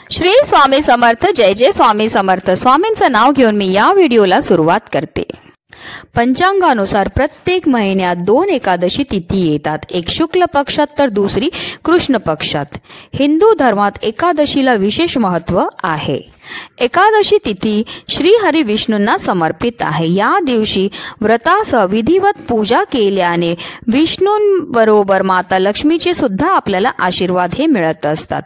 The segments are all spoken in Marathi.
श्री स्वामी समर्थ. जय जय स्वामी समर्थ. स्वामींचं नाव घेऊन मी या व्हिडिओला सुरुवात करते. पंचांगानुसार प्रत्येक महिन्यात 2 एकादशी तिथी येतात, एक शुक्ल पक्षात तर दुसरी कृष्ण पक्षात. हिंदू धर्मात एकादशीला विशेष महत्त्व आहे. एकादशी तिथी श्री हरी विष्णूंना समर्पित आहे. या दिवशी व्रतासह विधिवत पूजा केल्याने विष्णूंबरोबर माता लक्ष्मीचे सुद्धा आपल्याला आशीर्वाद हे मिळत असतात.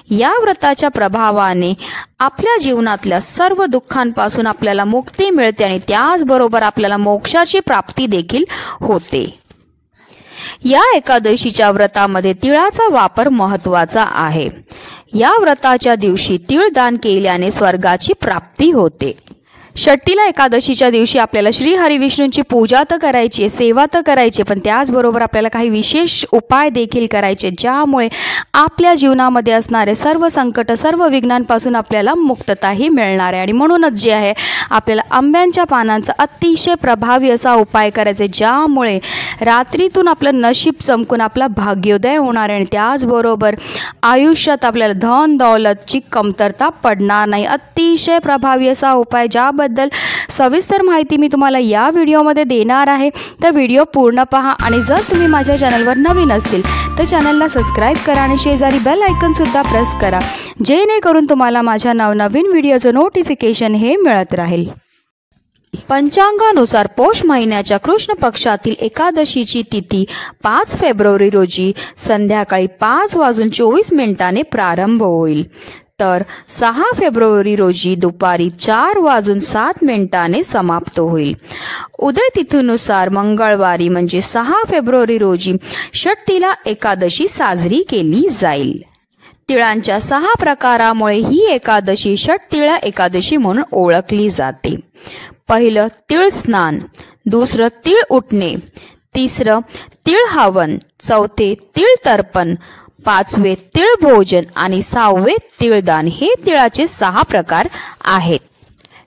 या व्रताच्या प्रभावाने आपल्या जीवनातल्या सर्व दुःखांपासून आपल्याला मुक्ती मिळते आणि त्याचबरोबर आपल्याला मोक्षाची प्राप्ती देखील होते. या एकादशीच्या व्रतामध्ये तिळाचा वापर महत्त्वाचा आहे. या व्रताच्या दिवशी तीळ दान केल्याने स्वर्गाची प्राप्ती होते. षष्टीला एकादशीच्या दिवशी आपल्याला श्री हरी विष्णूंची पूजा तर करायची, सेवा तर करायची, पण त्याचबरोबर आपल्याला काही विशेष उपाय देखील करायचे, ज्यामुळे आपल्या जीवनामध्ये असणारे सर्व संकट, सर्व विघ्नांपासून आपल्याला मुक्तताही मिळणार आहे. आणि म्हणूनच जे आहे आपल्याला आंब्यांच्या पानांचा अतिशय प्रभावी असा उपाय करायचा, ज्यामुळे रात्रीतून आपलं नशीब चमकून आपला भाग्योदय होणार आहे आणि त्याचबरोबर आयुष्यात आपल्याला धन दौलतची कमतरता पडणार नाही. अतिशय प्रभावी असा उपाय, ज्याबद्दल सविस्तर माहिती मी तुम्हाला या व्हिडिओमध्ये देणार आहे. तर व्हिडिओ पूर्ण पहा आणि जर तुम्ही माझ्या चॅनलवर नवीन असतील तर चॅनलला सबस्क्राईब करा आणि शेजारी बेल आयकॉन सुद्धा प्रेस करा, जेणेकरून तुम्हाला माझ्या नवनवीन व्हिडिओचं नोटिफिकेशन हे मिळत राहील. पंचांगानुसार पौष महिन्याच्या कृष्ण पक्षातील एकादशीची तिथी 5 फेब्रुवारी रोजी संध्याकाळी 5:24 प्रारंभ होईल, तर 6 फेब्रुवारी रोजी दुपारी 4:07 समाप्त होईल. उदय तिथीनुसार मंगळवारी म्हणजे 6 फेब्रुवारी रोजी षष्टीला एकादशी साजरी केली जाईल. तिळांच्या 6 प्रकारामुळे ही एकादशी षटतिळा एकादशी म्हणून ओळखली जाते. पहिलं तीळ स्नान, दुसरं तीळ उठणे, तिसरं तीळ हवन, चौथे तीळ तर्पण, 5वे तीळ भोजन आणि 6वे तीळदान. हे तिळाचे 6 प्रकार आहेत.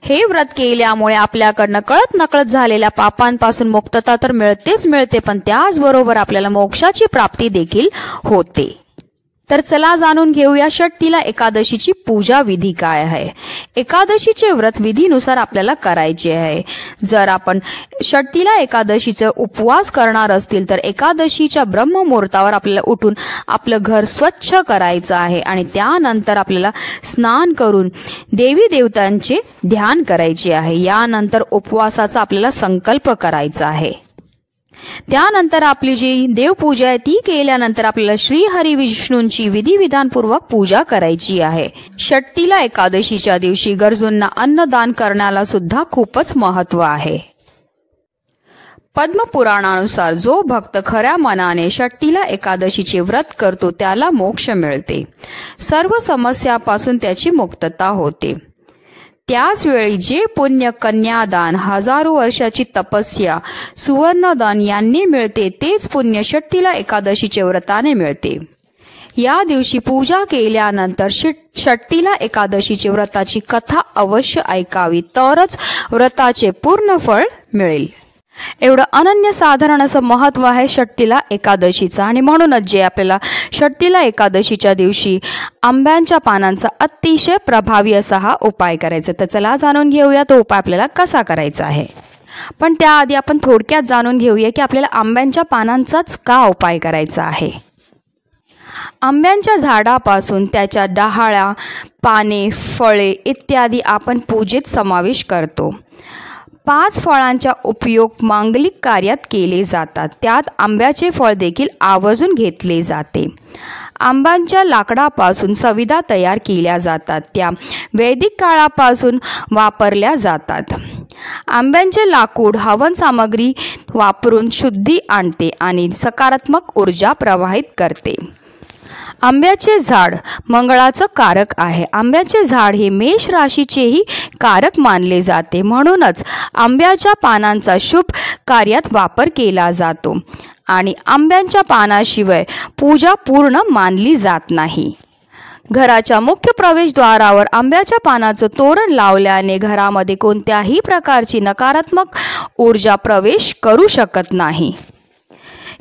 हे व्रत केल्यामुळे आपल्याकडनं कळत नकळत झालेल्या पापांपासून मुक्तता तर मिळतेच मिळते, पण त्याचबरोबर आपल्याला मोक्षाची प्राप्ती देखील होते. तर चला जाणून घेऊया षष्टीला एकादशीची पूजा विधी काय आहे. एकादशीचे व्रत विधीनुसार आपल्याला करायचे आहे. जर आपण षष्टीला एकादशीचा उपवास करणार असतील तर एकादशीच्या ब्रह्ममुहूर्तावर आपल्याला उठून आपलं घर स्वच्छ करायचं आहे आणि त्यानंतर आपल्याला स्नान करून देवी देवतांचे ध्यान करायचे आहे. यानंतर उपवासाचा आपल्याला संकल्प करायचा आहे. त्यानंतर आपली जी देवपूजा आहे ती केल्यानंतर आपल्याला श्री हरी विष्णूंची विधिविधानपूर्वक पूजा करायची आहे. षष्टीला एकादशीच्या दिवशी गरजूंना अन्नदान करण्याला सुद्धा खूपच महत्त्व आहे. पद्मपुराणानुसार जो भक्त खऱ्या मनाने षष्टीला एकादशीचे व्रत करतो त्याला मोक्ष मिळते. सर्व समस्यापासून त्याची मुक्तता होते. त्याच वेळी जे पुण्य कन्यादान, हजारो वर्षाची तपस्या, सुवर्णदान यांनी मिळते, तेच पुण्य षष्टीला एकादशीचे व्रताने मिळते. या दिवशी पूजा केल्यानंतर षष्टीला एकादशीचे व्रताची कथा अवश्य ऐकावी, तरच व्रताचे पूर्ण फळ मिळेल. एवढं अनन्यसाधारण असं महत्त्व आहे षष्टीला एकादशीचं. आणि म्हणूनच जे आपल्याला षष्टीला एकादशीच्या दिवशी आंब्यांच्या पानांचा अतिशय प्रभावी असा हा उपाय करायचा. तर चला जाणून घेऊया तो उपाय आपल्याला कसा करायचा आहे. पण त्याआधी आपण थोडक्यात जाणून घेऊया की आपल्याला आंब्यांच्या पानांचाच का उपाय करायचा आहे. आंब्यांच्या झाडापासून त्याच्या डहाळ्या, पाने, फळे इत्यादी आपण पूजेत समावेश करतो. 5 फळांचा उपयोग मांगलिक कार्यात केले जातात. त्यात आंब्याचे फळ देखील आवर्जून घेतले जाते. आंब्यांच्या लाकडापासून सविधा तयार केल्या जातात. त्या वैदिक काळापासून वापरल्या जातात. आंब्यांचे लाकूड हवन सामग्री वापरून शुद्धी आणते आणि सकारात्मक ऊर्जा प्रवाहित करते. आंब्याचे झाड मंगळाचं कारक आहे. आंब्याचे झाड हे मेष राशीचेही कारक मानले जाते. म्हणूनच आंब्याच्या पानांचा शुभ कार्यात वापर केला जातो आणि आंब्यांच्या पानाशिवाय पूजा पूर्ण मानली जात नाही. घराच्या मुख्य प्रवेशद्वारावर आंब्याच्या पानाचं तोरण लावल्याने घरामध्ये कोणत्याही प्रकारची नकारात्मक ऊर्जा प्रवेश करू शकत नाही.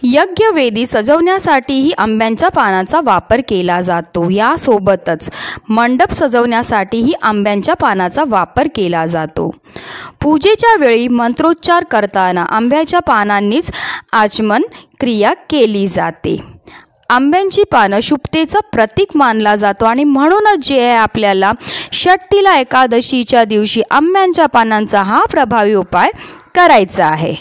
यज्ञवेदी सजवण्यासाठीही आंब्याच्या पानाचा वापर केला जातो. यासोबतच मंडप सजवण्यासाठीही आंब्याच्या पानाचा वापर केला जातो. पूजेच्या वेळी मंत्रोच्चार करताना आंब्याच्या पानांनीच आचमन क्रिया केली जाते. आंब्यांची पानं शुभतेचं प्रतीक मानला जातो आणि म्हणूनच जे आहे आपल्याला षष्ठीला एकादशीच्या दिवशी आंब्यांच्या पानांचा हा प्रभावी उपाय करायचा आहे.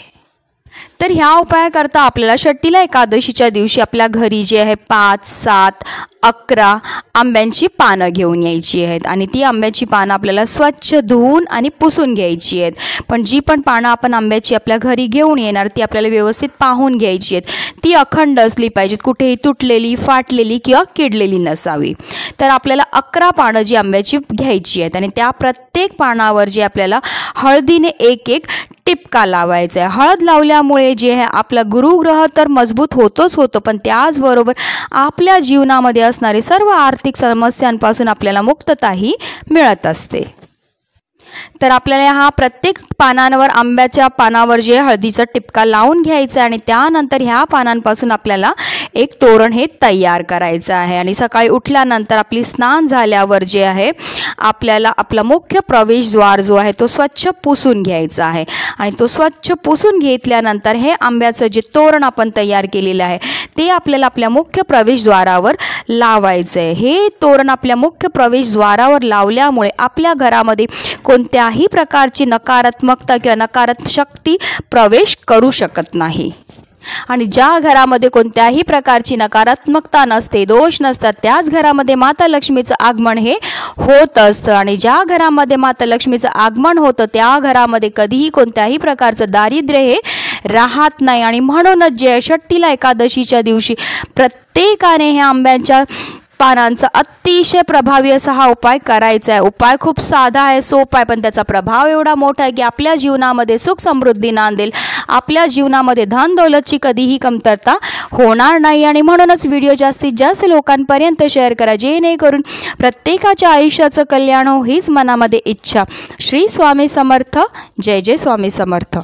तर ह्या उपायाकरता आपल्याला षष्ठीला एकादशीच्या दिवशी आपल्या घरी जे आहे 5, 7, 11 आंब्यांची पानं घेऊन यायची आहेत आणि ती आंब्याची पानं आपल्याला स्वच्छ धुवून आणि पुसून घ्यायची आहेत. पण जी पण पानं आपण आंब्याची आपल्या घरी घेऊन येणार ती आपल्याला व्यवस्थित पाहून घ्यायची आहेत. ती अखंड असली पाहिजेत, कुठेही तुटलेली, फाटलेली किंवा किडलेली नसावी. तर आपल्याला 11 पानं जी आंब्याची घ्यायची आहेत आणि त्या प्रत्येक पानावर जे आपल्याला हळदीने एक टिपका लावायचा आहे. हळद लावल्यामुळे जे आहे आपला गुरुग्रह तर मजबूत होतोच होतो, पण त्याचबरोबर आपल्या जीवनामध्ये असणारे सर्व आर्थिक समस्यांपासून आपल्याला मुक्तताही मिळत असते. तर आपल्याला हा प्रत्येक पानांवर आंब्याच्या पानावर जे हळदीचा टिपका लावून घ्यायचा आणि त्यानंतर ह्या पानांपासून आपल्याला एक तोरण हे तयार करायचं आहे. आणि सकाळी उठल्यानंतर आपली स्नान झाल्यावर जे आहे आपल्याला आपला मुख्य प्रवेशद्वार जो आहे तो स्वच्छ पुसून घ्यायचा आहे आणि तो स्वच्छ पुसून घेतल्यानंतर हे आंब्याचं जे तोरण आपण तयार केलेलं आहे ते आपल्याला आपल्या मुख्य प्रवेशद्वारावर लावायचं आहे. हे तोरण आपल्या मुख्य प्रवेशद्वारावर लावल्यामुळे आपल्या घरामध्ये कोणत्याही प्रकारची नकारात्मकता किंवा नकारात्मक शक्ती प्रवेश करू शकत नाही. आणि ज्या घरामध्ये कोणत्याही प्रकारची नकारात्मकता नसते, दोष नसतात, त्याच घरामध्ये माता लक्ष्मीचं आगमन हे होत असतं. आणि ज्या घरामध्ये माता लक्ष्मीचं आगमन होतं त्या घरामध्ये कधीही कोणत्याही प्रकारचं दारिद्र्य हे राहत नाही. आणि म्हणूनच जे षष्ठीला एकादशीच्या दिवशी प्रत्येकाने हे आंब्याच्या पानांचा अतिशय प्रभावी असा हा उपाय करायचा आहे. उपाय खूप साधा आहे, सोपा आहे, पण त्याचा प्रभाव एवढा मोठा आहे की आपल्या जीवनामध्ये सुख समृद्धी नांदेल, आपल्या जीवनामध्ये धन दौलतची कधीही कमतरता होणार नाही. आणि म्हणूनच व्हिडिओ जास्तीत जास्त लोकांपर्यंत शेअर करा, जेणेकरून प्रत्येकाच्या आयुष्याचं कल्याण हो हीच मनामध्ये इच्छा. श्री स्वामी समर्थ. जय जय स्वामी समर्थ.